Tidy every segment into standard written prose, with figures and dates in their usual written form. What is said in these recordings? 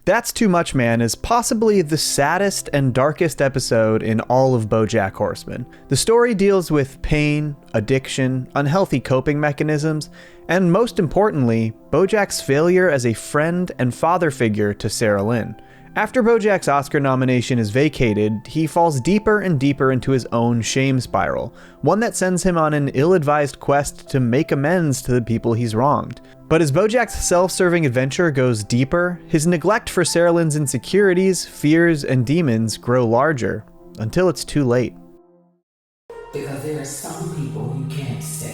That's Too Much Man is possibly the saddest and darkest episode in all of BoJack Horseman. The story deals with pain, addiction, unhealthy coping mechanisms, and most importantly, BoJack's failure as a friend and father figure to Sarah Lynn. After BoJack's Oscar nomination is vacated, he falls deeper and deeper into his own shame spiral, one that sends him on an ill-advised quest to make amends to the people he's wronged. But as BoJack's self-serving adventure goes deeper, his neglect for Sarah Lynn's insecurities, fears, and demons grow larger, until it's too late. Because there are some people you can't save.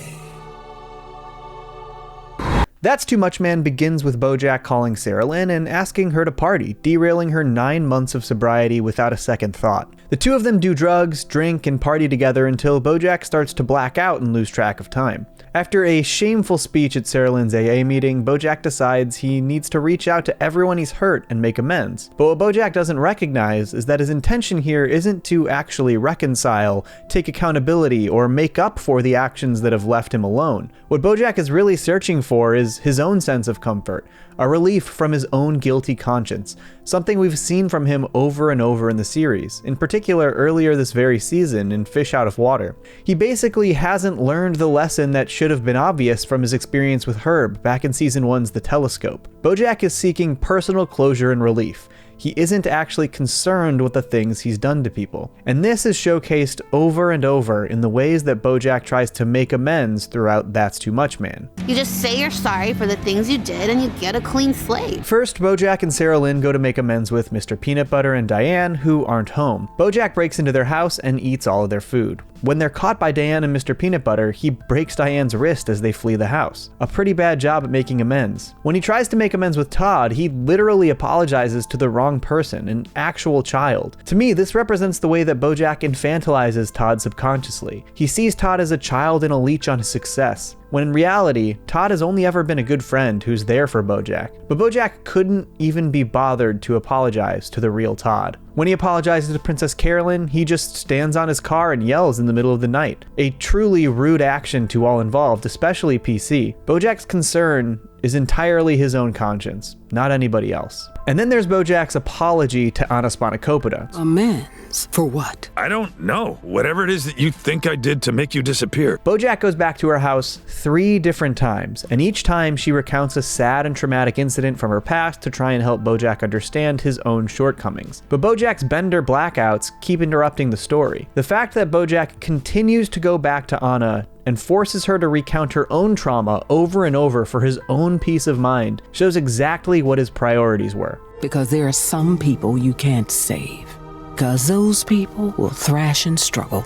That's Too Much Man begins with BoJack calling Sarah Lynn and asking her to party, derailing her 9 months of sobriety without a second thought. The two of them do drugs, drink, and party together until BoJack starts to black out and lose track of time. After a shameful speech at Sarah Lynn's AA meeting, BoJack decides he needs to reach out to everyone he's hurt and make amends. But what BoJack doesn't recognize is that his intention here isn't to actually reconcile, take accountability, or make up for the actions that have left him alone. What BoJack is really searching for is his own sense of comfort, a relief from his own guilty conscience, something we've seen from him over and over in the series, in particular earlier this very season in Fish Out of Water. He basically hasn't learned the lesson that should have been obvious from his experience with Herb back in Season 1's The Telescope. BoJack is seeking personal closure and relief. He isn't actually concerned with the things he's done to people. And this is showcased over and over in the ways that BoJack tries to make amends throughout That's Too Much Man. You just say you're sorry for the things you did and you get a clean slate. First, BoJack and Sarah Lynn go to make amends with Mr. Peanut Butter and Diane, who aren't home. BoJack breaks into their house and eats all of their food. When they're caught by Diane and Mr. Peanut Butter, he breaks Diane's wrist as they flee the house. A pretty bad job at making amends. When he tries to make amends with Todd, he literally apologizes to the wrong person, an actual child. To me, this represents the way that BoJack infantilizes Todd subconsciously. He sees Todd as a child in a leech on his success, when in reality, Todd has only ever been a good friend who's there for BoJack. But BoJack couldn't even be bothered to apologize to the real Todd. When he apologizes to Princess Carolyn, he just stands on his car and yells in the middle of the night. A truly rude action to all involved, especially PC. BoJack's concern is entirely his own conscience, not anybody else. And then there's BoJack's apology to Anna Spanakopoulos. Amends? For what? I don't know. Whatever it is that you think I did to make you disappear. BoJack goes back to her house 3 different times, and each time she recounts a sad and traumatic incident from her past to try and help BoJack understand his own shortcomings. But BoJack's bender blackouts keep interrupting the story. The fact that BoJack continues to go back to Anna and forces her to recount her own trauma over and over for his own peace of mind shows exactly what his priorities were. Because there are some people you can't save. Because those people will thrash and struggle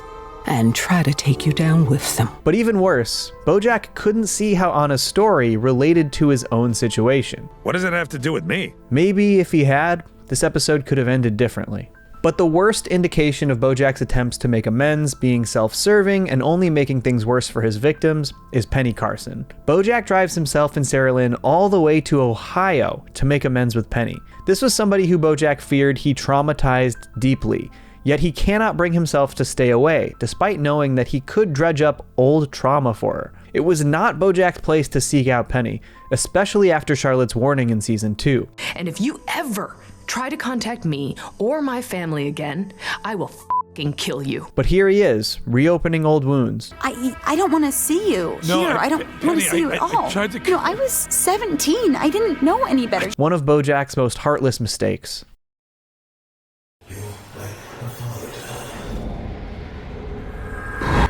and try to take you down with them. But even worse, BoJack couldn't see how Anna's story related to his own situation. What does it have to do with me? Maybe if he had, this episode could have ended differently. But the worst indication of BoJack's attempts to make amends being self-serving and only making things worse for his victims is Penny Carson. BoJack drives himself and Sarah Lynn all the way to Ohio to make amends with Penny. This was somebody who BoJack feared he traumatized deeply, yet he cannot bring himself to stay away, despite knowing that he could dredge up old trauma for her. It was not BoJack's place to seek out Penny, especially after Charlotte's warning in Season 2. And if you ever try to contact me or my family again, I will fucking kill you. But here he is, reopening old wounds. I don't want to see you here. I don't want to see you at all. I was 17. I didn't know any better. One of BoJack's most heartless mistakes.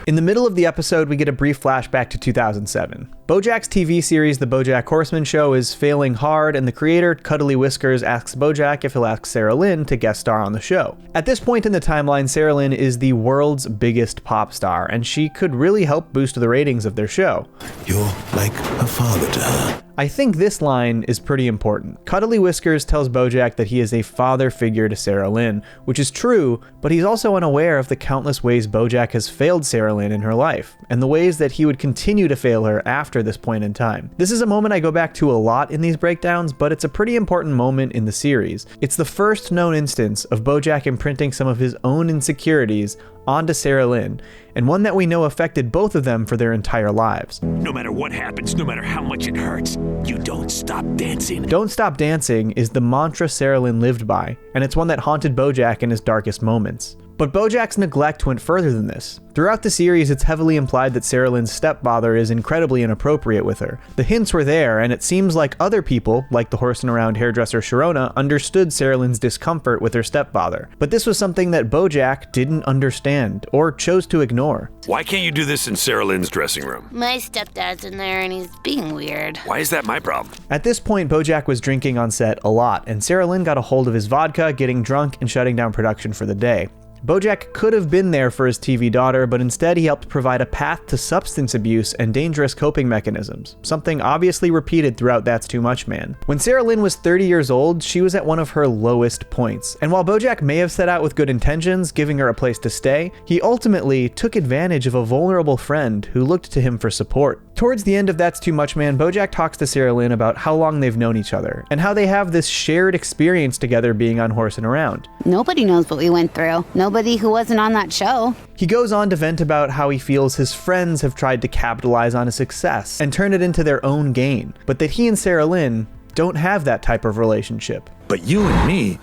In the middle of the episode, we get a brief flashback to 2007. BoJack's TV series, The BoJack Horseman Show, is failing hard, and the creator, Cuddly Whiskers, asks BoJack if he'll ask Sarah Lynn to guest star on the show. At this point in the timeline, Sarah Lynn is the world's biggest pop star, and she could really help boost the ratings of their show. You're like a father to her. I think this line is pretty important. Cuddly Whiskers tells BoJack that he is a father figure to Sarah Lynn, which is true, but he's also unaware of the countless ways BoJack has failed Sarah Lynn in her life, and the ways that he would continue to fail her after this point in time. This is a moment I go back to a lot in these breakdowns, but it's a pretty important moment in the series. It's the first known instance of BoJack imprinting some of his own insecurities onto Sarah Lynn, and one that we know affected both of them for their entire lives. No matter what happens, no matter how much it hurts, you don't stop dancing. Don't stop dancing is the mantra Sarah Lynn lived by, and it's one that haunted BoJack in his darkest moments. But BoJack's neglect went further than this. Throughout the series, it's heavily implied that Sarah Lynn's stepfather is incredibly inappropriate with her. The hints were there, and it seems like other people, like the horsing around hairdresser Sharona, understood Sarah Lynn's discomfort with her stepfather. But this was something that BoJack didn't understand, or chose to ignore. Why can't you do this in Sarah Lynn's dressing room? My stepdad's in there and he's being weird. Why is that my problem? At this point, BoJack was drinking on set a lot, and Sarah Lynn got a hold of his vodka, getting drunk and shutting down production for the day. BoJack could have been there for his TV daughter, but instead he helped provide a path to substance abuse and dangerous coping mechanisms, something obviously repeated throughout That's Too Much Man. When Sarah Lynn was 30 years old, she was at one of her lowest points, and while BoJack may have set out with good intentions, giving her a place to stay, he ultimately took advantage of a vulnerable friend who looked to him for support. Towards the end of That's Too Much Man, BoJack talks to Sarah Lynn about how long they've known each other, and how they have this shared experience together being on Horsing Around. Nobody knows what we went through. Nobody who wasn't on that show. He goes on to vent about how he feels his friends have tried to capitalize on his success and turn it into their own gain, but that he and Sarah Lynn don't have that type of relationship. But you and me,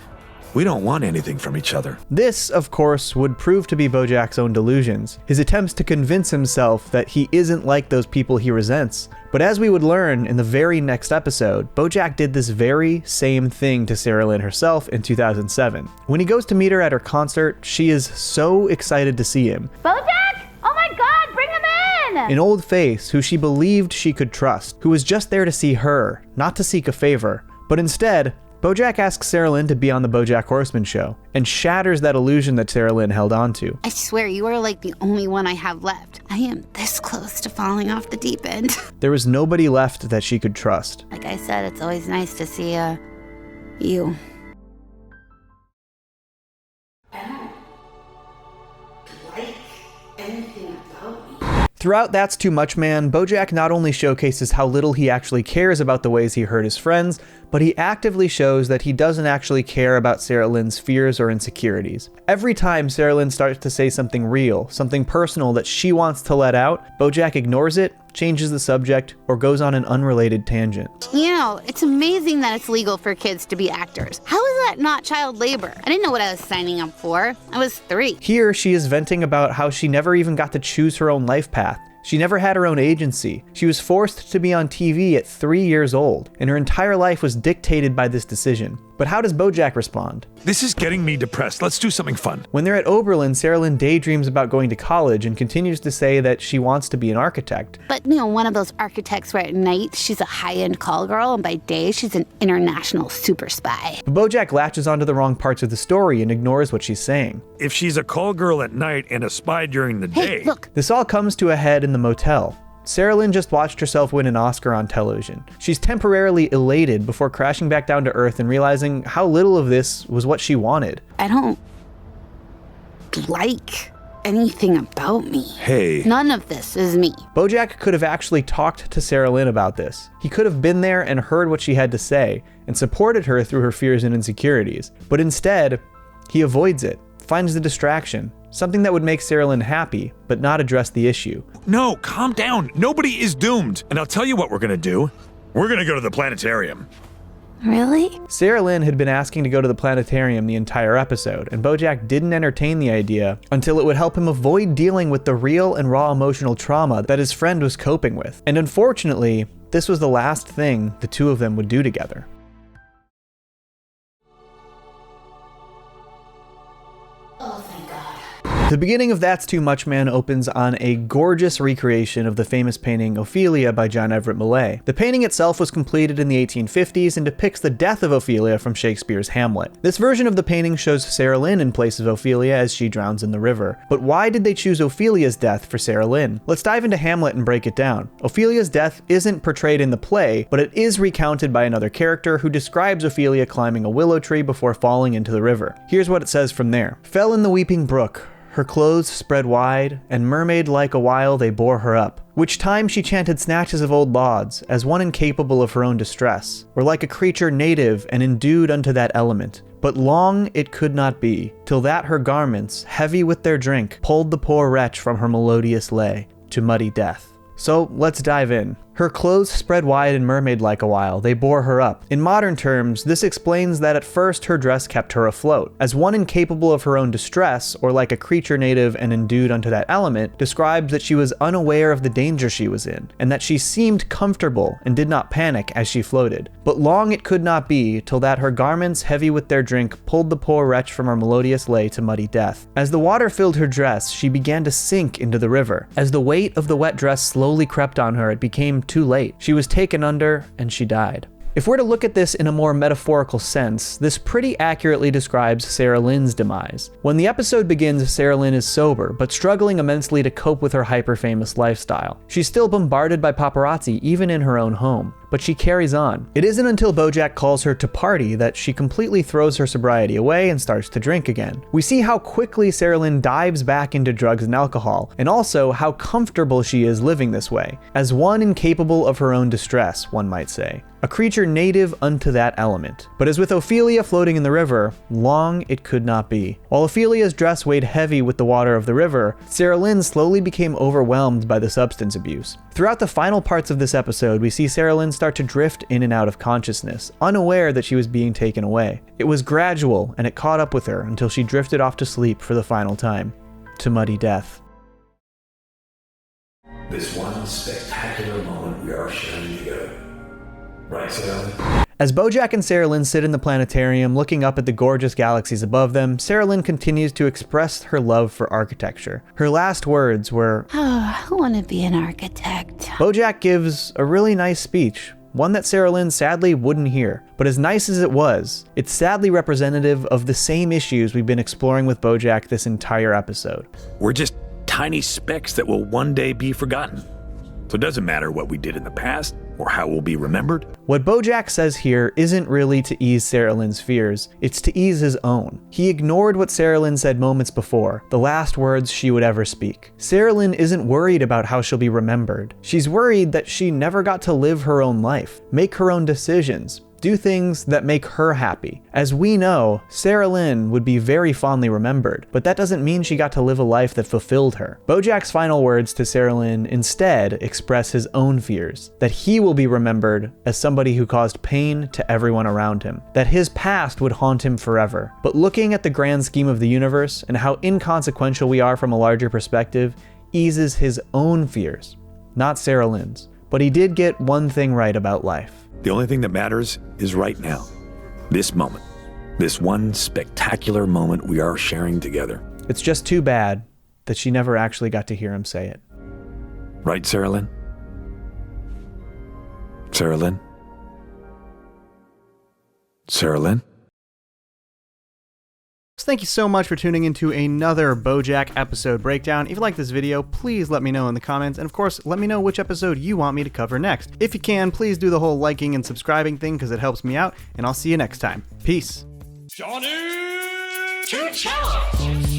we don't want anything from each other. This, of course, would prove to be BoJack's own delusions, his attempts to convince himself that he isn't like those people he resents. But as we would learn in the very next episode, BoJack did this very same thing to Sarah Lynn herself in 2007. When he goes to meet her at her concert, she is so excited to see him. BoJack? Oh my God, bring him in! An old face who she believed she could trust, who was just there to see her, not to seek a favor. But instead, BoJack asks Sarah Lynn to be on the BoJack Horseman show, and shatters that illusion that Sarah Lynn held onto. I swear, you are like the only one I have left. I am this close to falling off the deep end. There was nobody left that she could trust. Like I said, it's always nice to see, you. Throughout That's Too Much Man, BoJack not only showcases how little he actually cares about the ways he hurt his friends, but he actively shows that he doesn't actually care about Sarah Lynn's fears or insecurities. Every time Sarah Lynn starts to say something real, something personal that she wants to let out, BoJack ignores it, changes the subject, or goes on an unrelated tangent. You know, it's amazing that it's legal for kids to be actors. How is that not child labor? I didn't know what I was signing up for. I was 3. Here, she is venting about how she never even got to choose her own life path. She never had her own agency. She was forced to be on TV at 3 years old, and her entire life was dictated by this decision. But how does BoJack respond? This is getting me depressed. Let's do something fun. When they're at Oberlin, Sarah Lynn daydreams about going to college and continues to say that she wants to be an architect. But, you know, one of those architects where at night she's a high-end call girl and by day she's an international super spy. But BoJack latches onto the wrong parts of the story and ignores what she's saying. If she's a call girl at night and a spy during the day... Hey, look! This all comes to a head in the motel. Sarah Lynn just watched herself win an Oscar on television. She's temporarily elated before crashing back down to earth and realizing how little of this was what she wanted. I don't like anything about me. Hey. None of this is me. BoJack could have actually talked to Sarah Lynn about this. He could have been there and heard what she had to say and supported her through her fears and insecurities. But instead, he avoids it, finds the distraction, something that would make Sarah Lynn happy, but not address the issue. No, calm down. Nobody is doomed. And I'll tell you what we're gonna do. We're gonna go to the planetarium. Really? Sarah Lynn had been asking to go to the planetarium the entire episode, and BoJack didn't entertain the idea until it would help him avoid dealing with the real and raw emotional trauma that his friend was coping with. And unfortunately, this was the last thing the two of them would do together. The beginning of That's Too Much Man opens on a gorgeous recreation of the famous painting Ophelia by John Everett Millais. The painting itself was completed in the 1850s and depicts the death of Ophelia from Shakespeare's Hamlet. This version of the painting shows Sarah Lynn in place of Ophelia as she drowns in the river. But why did they choose Ophelia's death for Sarah Lynn? Let's dive into Hamlet and break it down. Ophelia's death isn't portrayed in the play, but it is recounted by another character who describes Ophelia climbing a willow tree before falling into the river. Here's what it says from there. Fell in the weeping brook. Her clothes spread wide, and mermaid-like a while they bore her up. Which time she chanted snatches of old lauds, as one incapable of her own distress, or like a creature native and endued unto that element. But long it could not be, till that her garments, heavy with their drink, pulled the poor wretch from her melodious lay to muddy death. So let's dive in. Her clothes spread wide and mermaid-like a while, they bore her up. In modern terms, this explains that at first her dress kept her afloat. As one incapable of her own distress, or like a creature native and endued unto that element, describes that she was unaware of the danger she was in, and that she seemed comfortable and did not panic as she floated. But long it could not be, till that her garments heavy with their drink pulled the poor wretch from her melodious lay to muddy death. As the water filled her dress, she began to sink into the river. As the weight of the wet dress slowly crept on her, it became too late. She was taken under, and she died. If we're to look at this in a more metaphorical sense, this pretty accurately describes Sarah Lynn's demise. When the episode begins, Sarah Lynn is sober, but struggling immensely to cope with her hyper-famous lifestyle. She's still bombarded by paparazzi, even in her own home, but she carries on. It isn't until BoJack calls her to party that she completely throws her sobriety away and starts to drink again. We see how quickly Sarah Lynn dives back into drugs and alcohol, and also how comfortable she is living this way, as one incapable of her own distress, one might say. A creature native unto that element. But as with Ophelia floating in the river, long it could not be. While Ophelia's dress weighed heavy with the water of the river, Sarah Lynn slowly became overwhelmed by the substance abuse. Throughout the final parts of this episode, we see Sarah Lynn start to drift in and out of consciousness, unaware that she was being taken away. It was gradual, and it caught up with her until she drifted off to sleep for the final time, to muddy death. This one spectacular moment we are sharing together. Right, Sarah? As BoJack and Sarah Lynn sit in the planetarium looking up at the gorgeous galaxies above them, Sarah Lynn continues to express her love for architecture. Her last words were, "Oh, I want to be an architect." BoJack gives a really nice speech, one that Sarah Lynn sadly wouldn't hear. But as nice as it was, it's sadly representative of the same issues we've been exploring with BoJack this entire episode. We're just tiny specks that will one day be forgotten. So it doesn't matter what we did in the past or how we'll be remembered. What BoJack says here isn't really to ease Sarah Lynn's fears, it's to ease his own. He ignored what Sarah Lynn said moments before, the last words she would ever speak. Sarah Lynn isn't worried about how she'll be remembered. She's worried that she never got to live her own life, make her own decisions, do things that make her happy. As we know, Sarah Lynn would be very fondly remembered, but that doesn't mean she got to live a life that fulfilled her. BoJack's final words to Sarah Lynn instead express his own fears, that he will be remembered as somebody who caused pain to everyone around him, that his past would haunt him forever. But looking at the grand scheme of the universe and how inconsequential we are from a larger perspective eases his own fears, not Sarah Lynn's. But he did get one thing right about life. The only thing that matters is right now. This moment. This one spectacular moment we are sharing together. It's just too bad that she never actually got to hear him say it. Right, Sarah Lynn? Sarah Lynn? Sarah Lynn? Thank you so much for tuning into another BoJack episode breakdown. If you like this video, please let me know in the comments, and of course, let me know which episode you want me to cover next. If you can, please do the whole liking and subscribing thing because it helps me out, and I'll see you next time. Peace. Johnny to Cellos!